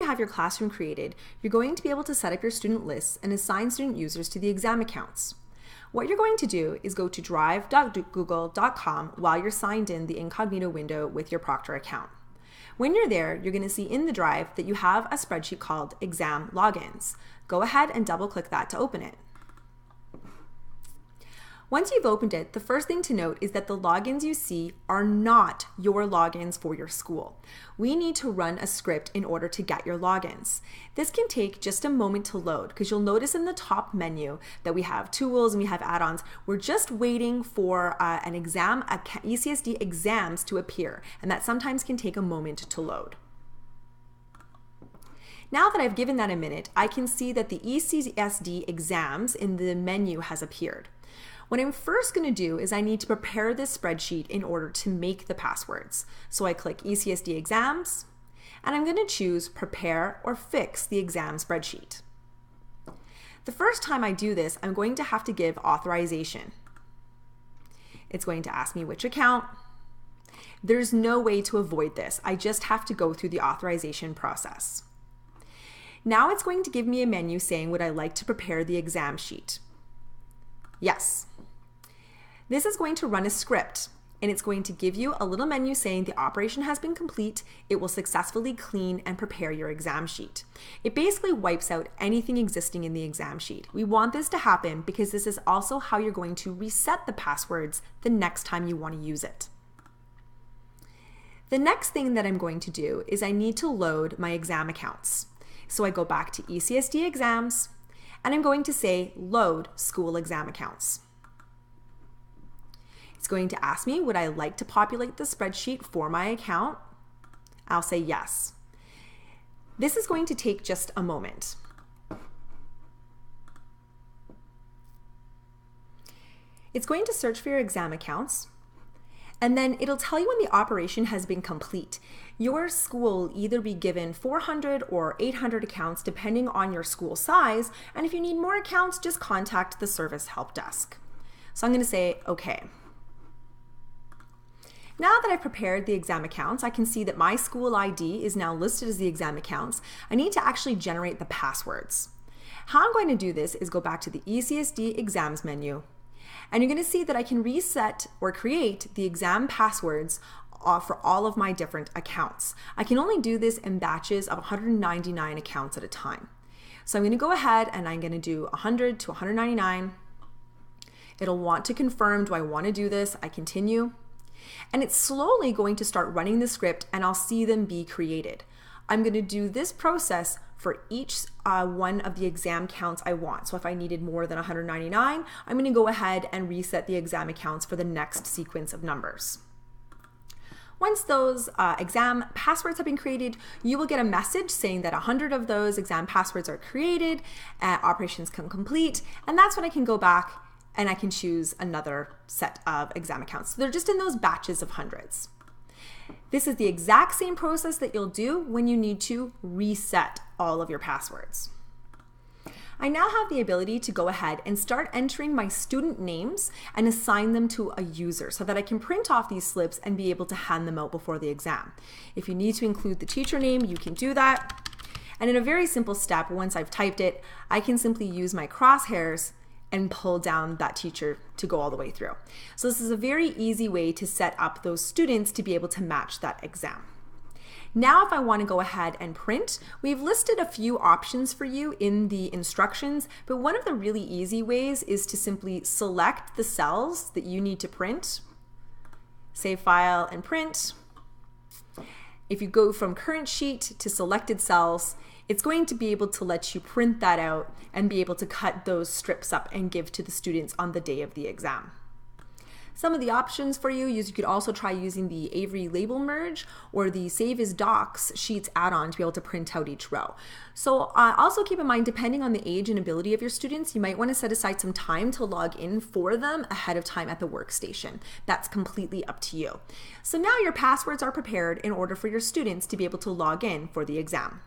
have your classroom created, you're going to be able to set up your student lists and assign student users to the exam accounts. What you're going to do is go to drive.google.com while you're signed in the incognito window with your Proctor account. When you're there, you're going to see in the drive that you have a spreadsheet called Exam Logins. Go ahead and double-click that to open it. Once you've opened it, the first thing to note is that the logins you see are not your logins for your school. We need to run a script in order to get your logins. This can take just a moment to load because you'll notice in the top menu that we have tools and we have add-ons. We're just waiting for ECSD exams to appear, and that sometimes can take a moment to load. Now that I've given that a minute, I can see that the ECSD exams in the menu has appeared. What I'm first going to do is I need to prepare this spreadsheet in order to make the passwords. So I click ECSD exams, and I'm going to choose prepare or fix the exam spreadsheet. The first time I do this, I'm going to have to give authorization. It's going to ask me which account. There's no way to avoid this. I just have to go through the authorization process. Now it's going to give me a menu saying would I like to prepare the exam sheet. Yes. This is going to run a script, and it's going to give you a little menu saying the operation has been complete. It will successfully clean and prepare your exam sheet. It basically wipes out anything existing in the exam sheet. We want this to happen because this is also how you're going to reset the passwords the next time you want to use it. The next thing that I'm going to do is I need to load my exam accounts. So I go back to ECSD exams, and I'm going to say load school exam accounts. It's going to ask me would I like to populate the spreadsheet for my account. I'll say yes. This is going to take just a moment. It's going to search for your exam accounts, and then it'll tell you when the operation has been complete. Your school will either be given 400 or 800 accounts depending on your school size, and if you need more accounts, just contact the service help desk. So I'm going to say okay. Now that I've prepared the exam accounts, I can see that my school ID is now listed as the exam accounts. I need to actually generate the passwords. How I'm going to do this is go back to the ECSD exams menu, and you're going to see that I can reset or create the exam passwords for all of my different accounts. I can only do this in batches of 199 accounts at a time. So I'm going to go ahead and I'm going to do 100 to 199. It'll want to confirm, do I want to do this? I continue. And it's slowly going to start running the script, and I'll see them be created. I'm going to do this process for each one of the exam counts I want. So if I needed more than 199, I'm going to go ahead and reset the exam accounts for the next sequence of numbers. Once those exam passwords have been created, you will get a message saying that 100 of those exam passwords are created, operations can complete, and that's when I can go back and I can choose another set of exam accounts. So they're just in those batches of hundreds. This is the exact same process that you'll do when you need to reset all of your passwords. I now have the ability to go ahead and start entering my student names and assign them to a user so that I can print off these slips and be able to hand them out before the exam. If you need to include the teacher name, you can do that. And in a very simple step, once I've typed it, I can simply use my crosshairs and pull down that teacher to go all the way through. So this is a very easy way to set up those students to be able to match that exam. Now if I want to go ahead and print, we've listed a few options for you in the instructions, but one of the really easy ways is to simply select the cells that you need to print, save file and print. If you go from current sheet to selected cells, it's going to be able to let you print that out and be able to cut those strips up and give to the students on the day of the exam. Some of the options for you is you could also try using the Avery label merge or the Save as Docs Sheets add-on to be able to print out each row. So also keep in mind, depending on the age and ability of your students, you might want to set aside some time to log in for them ahead of time at the workstation. That's completely up to you. So now your passwords are prepared in order for your students to be able to log in for the exam.